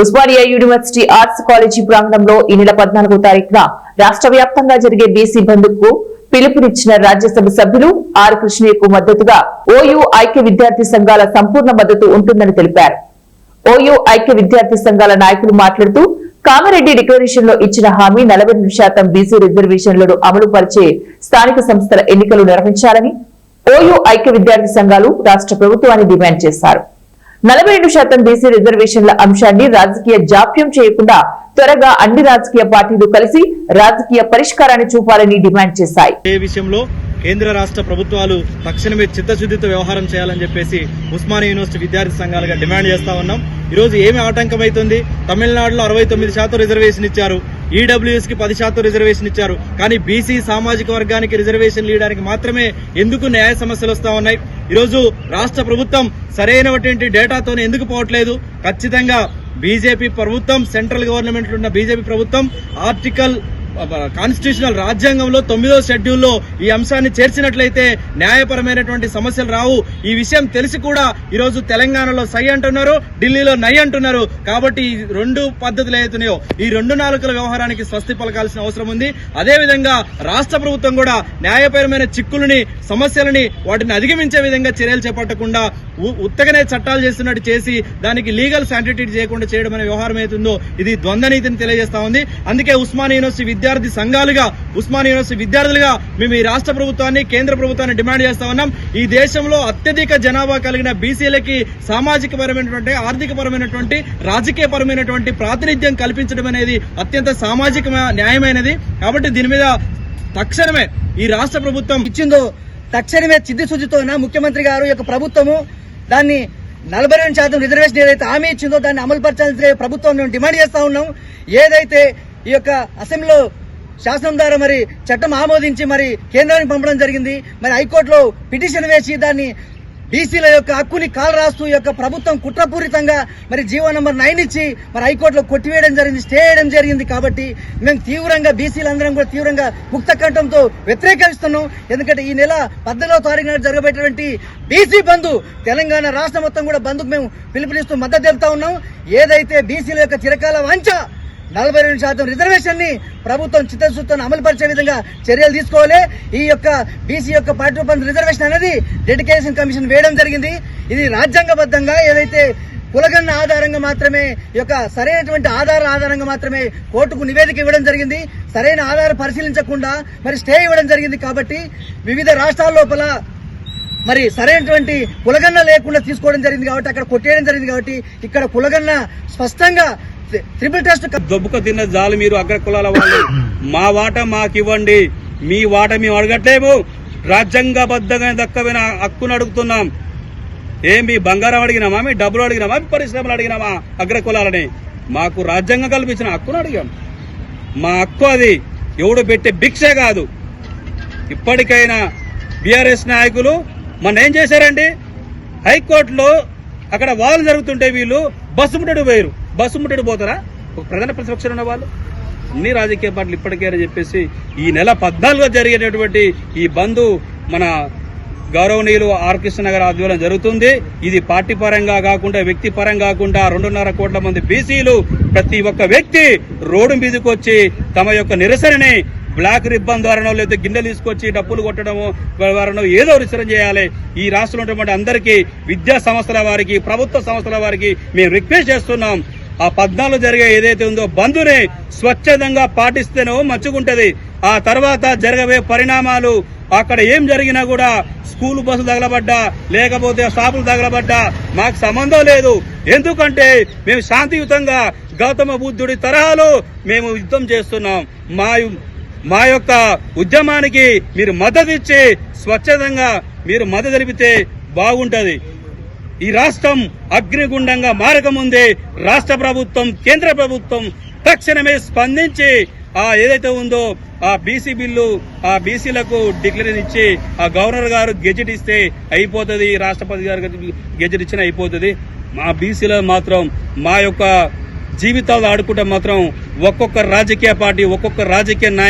Osmania university arts college ప్రాంగణంలో ఈ నెల 14వ తారీఖున రాష్ట్ర వ్యాప్తంగా జరిగే బీసీ బంద్కు పిలుపునిచ్చిన రాజ్యసభ సభ్యులు ఆర్ కృష్ణయ్యకు మద్దతుగా ఓయూ ఐక్య విద్యార్థి సంఘాల సంపూర్ణ మద్దతు ఉంటుందని తెలిపారు. ఓయూ ఐక్య విద్యార్థి సంఘాల నాయకులు మాట్లాడుతూ కామారెడ్డి డిక్లరేషన్ లో ఇచ్చిన హామీ 42% బీసీ రిజర్వేషన్లను అమలు పరిచే స్థానిక సంస్థల ఎన్నికలు నిర్వహించాలని ఓయూ ఐక్య విద్యార్థి సంఘాలు రాష్ట్ర ప్రభుత్వాన్ని డిమాండ్ చేశారు. 42% బీసీ రిజర్వేషన్ల అంశాన్ని రాజకీయ జాప్యం చేయకుండా త్వరగా అన్ని రాజకీయ పార్టీలు కలిసి రాజకీయ పరిష్కారాన్ని చూపాలని డిమాండ్ చేశాయి. ఈ విషయంలో కేంద్ర రాష్ట్ర ప్రభుత్వాలు తక్షణమే చిత్తశుద్ధితో వ్యవహారం చేయాలని చెప్పేసి ఉస్మానియా యూనివర్సిటీ విద్యార్థి సంఘాలుగా డిమాండ్ చేస్తా ఉన్నాం. ఈ రోజు ఏమి ఆటంకమైతుంది? తమిళనాడులో 69% రిజర్వేషన్ ఇచ్చారు, ఈడబ్ల్యూఎస్ కి 10% రిజర్వేషన్ ఇచ్చారు. కానీ బీసీ సామాజిక వర్గానికి రిజర్వేషన్ ఇవ్వడానికి మాత్రమే ఎందుకు న్యాయ సమస్యలు వస్తా ఉన్నాయి? ఈరోజు రాష్ట్ర ప్రభుత్వం సరైనటువంటి డేటాతోనే ఎందుకు పోవట్లేదు? ఖచ్చితంగా బీజేపీ ప్రభుత్వం, సెంట్రల్ గవర్నమెంట్ ఉన్న బీజేపీ ప్రభుత్వం కాన్స్టిట్యూషనల్ రాజ్యాంగంలో 9వ షెడ్యూల్లో ఈ అంశాన్ని చేర్చినట్లయితే న్యాయపరమైనటువంటి సమస్యలు రావు. ఈ విషయం తెలిసి కూడా ఈరోజు తెలంగాణలో సై అంటున్నారు, ఢిల్లీలో నై అంటున్నారు. కాబట్టి ఈ రెండు పద్ధతులు ఏవైతున్నాయో ఈ రెండు నాలుకల వ్యవహారానికి స్వస్తి పలకాల్సిన అవసరం ఉంది. అదేవిధంగా రాష్ట్ర ప్రభుత్వం కూడా న్యాయపరమైన చిక్కులని, సమస్యలని వాటిని అధిగమించే విధంగా చర్యలు చేపట్టకుండా ఉత్తగానే చట్టాలు చేస్తున్నట్టు చేసి దానికి లీగల్ శాంటిటీ చేయకుండా చేయడం అనే వ్యవహారం అవుతుందో ఇది ద్వంద్వనీతిని తెలియజేస్తా ఉంది. అందుకే ఉస్మానియా యూనివర్సిటీ విద్యార్థి సంఘాలుగా, ఉస్మానియా యూనివర్సిటీ విద్యార్థులుగా మేము ఈ రాష్ట్ర ప్రభుత్వాన్ని, కేంద్ర ప్రభుత్వాన్ని డిమాండ్ చేస్తా ఉన్నాం. ఈ దేశంలో అత్యధిక జనాభా కలిగిన బీసీలకి సామాజిక పరమైనటువంటి, ఆర్థిక పరమైనటువంటి, రాజకీయ పరమైనటువంటి ప్రాతినిధ్యం కల్పించడం అనేది అత్యంత సామాజిక న్యాయమైనది. కాబట్టి దీని మీద తక్షణమే ఈ రాష్ట్ర ప్రభుత్వం ఇచ్చిందో తక్షణమే చిత్తశుద్ధితో ముఖ్యమంత్రి గారు యొక్క ప్రభుత్వము దాన్ని 42% రిజర్వేషన్ ఏదైతే హామీ ఇచ్చిందో దాన్ని అమలు పరచాల్సిన ప్రభుత్వం మేము డిమాండ్ చేస్తా ఉన్నాం. ఏదైతే ఈ యొక్క అసెంబ్లీలో శాసనం ద్వారా మరి చట్టం ఆమోదించి మరి కేంద్రానికి పంపడం జరిగింది, మరి హైకోర్టులో పిటిషన్ వేసి దాన్ని బీసీల యొక్క హక్కుని కాలు రాస్తూ ఈ యొక్క ప్రభుత్వం కుట్రపూరితంగా మరి జీవో నంబర్ 9 ఇచ్చి మరి హైకోర్టులో కొట్టివేయడం జరిగింది, స్టే చేయడం జరిగింది. కాబట్టి మేము తీవ్రంగా బీసీలందరం కూడా తీవ్రంగా ముక్త కంఠంతో వ్యతిరేకిస్తున్నాం. ఎందుకంటే ఈ నెల 14వ తారీఖున జరగబోయేటువంటి బీసీ బంధు తెలంగాణ రాష్ట్రం మొత్తం కూడా బంధుకు మేము పిలుపునిస్తూ మద్దతు తెలుపుతా ఉన్నాం. ఏదైతే బీసీల యొక్క చిరకాల వాంఛ 42% రిజర్వేషన్ ని ప్రభుత్వం చిత్తశుద్ధితో అమలు పరిచే విధంగా చర్యలు తీసుకోవాలి. ఈ యొక్క బీసీ యొక్క 40% రిజర్వేషన్ అనేది డెడికేషన్ కమిషన్ వేయడం జరిగింది. ఇది రాజ్యాంగబద్ధంగా ఏదైతే కులగన్న ఆధారంగా మాత్రమే ఈ యొక్క సరైనటువంటి ఆధారంగా మాత్రమే కోర్టుకు నివేదిక ఇవ్వడం జరిగింది. సరైన ఆధారం పరిశీలించకుండా మరి స్టే ఇవ్వడం జరిగింది. కాబట్టి వివిధ రాష్ట్రాల లోపల మరి సరైనటువంటి కులగన్న లేకుండా తీసుకోవడం జరిగింది. కాబట్టి అక్కడ కొట్టేయడం జరిగింది. కాబట్టి ఇక్కడ కులగన్న స్పష్టంగా ట్రిపుల్ టెస్ట్ దొబ్బుక తిన్న జాలు మీరు అగ్ర కులాల వాళ్ళు మా వాటా మాకు ఇవ్వండి, మీ వాటా మేము అడగట్లేము, రాజ్యాంగబద్ధంగా దక్కమైన హక్కును అడుగుతున్నాం. మీ బంగారం అడిగినామా, మీ డబ్బులు అడిగినామా, మీ పరిశ్రమలు అడిగినామా? అగ్ర కులాలని మాకు రాజ్యాంగం కల్పించిన హక్కును అడిగాం. మా హక్కు అది, ఎవడు పెట్టే భిక్ష కాదు. ఇప్పటికైనా బీఆర్ఎస్ నాయకులు మొన్న ఏం చేశారండి? హైకోర్టులో అక్కడ వాలు జరుగుతుంటే వీళ్ళు బస్సు ముట్టడి పోయారు. బస్సు ముట్టడి పోతారా? ఒక ప్రధాన ప్రతిపక్షాలు ఉన్న వాళ్ళు అన్ని రాజకీయ పార్టీలు ఇప్పటికే చెప్పేసి ఈ నెల 14గా జరిగేటటువంటి ఈ బంద్ మన గౌరవనీయులు ఆర్ కృష్ణ గారి ఆధ్వర్యంలో జరుగుతుంది. ఇది పార్టీ పరంగా కాకుండా, వ్యక్తి పరంగా కాకుండా 2.5 కోట్ల మంది బీసీలు ప్రతి ఒక్క వ్యక్తి రోడ్డు మీదకి వచ్చి తమ యొక్క నిరసనని బ్లాక్ రిబ్బన్ ద్వారానో లేదా గిన్నెలు తీసుకొచ్చి డప్పులు కొట్టడమో ద్వారానో ఏదో నిరసన చేయాలి. ఈ రాష్ట్రంలో ఉన్నటువంటి అందరికీ, విద్యా సంస్థల వారికి, ప్రభుత్వ సంస్థల వారికి మేము రిక్వెస్ట్ చేస్తున్నాం. ఆ 14 జరిగే ఏదైతే ఉందో బంధుని స్వచ్ఛందంగా పాటిస్తేనో మంచిగుంటది. ఆ తర్వాత జరగబోయే పరిణామాలు అక్కడ ఏం జరిగినా కూడా స్కూల్ బస్సు తగలబడ్డా లేకపోతే షాపులు తగలబడ్డా మాకు సంబంధం లేదు. ఎందుకంటే మేము శాంతియుతంగా గౌతమ బుద్ధుడి తరహాలో మేము యుద్ధం చేస్తున్నాం. మా యొక్క ఉద్యమానికి మీరు మద్దతు ఇచ్చి స్వచ్ఛందంగా మీరు మద్దతు తెలిపితే బాగుంటది. ఈ రాష్ట్రం అగ్నిగుండంగా మారకముందే రాష్ట్ర ప్రభుత్వం, కేంద్ర ప్రభుత్వం తక్షణమే స్పందించి ఏదైతే ఉందో ఆ బీసీ బిల్లు, ఆ బీసీలకు డిక్లరేషన్ ఇచ్చి ఆ గవర్నర్ గారు గెజెట్ ఇస్తే అయిపోతుంది, రాష్ట్రపతి గారు గెజెట్ ఇచ్చినా అయిపోతుంది. మా బీసీలో మాత్రం మా యొక్క జీవితాలు ఆడుకుంటే మాత్రం ఒక్కొక్క రాజకీయ పార్టీ, ఒక్కొక్క రాజకీయ నాయకుడు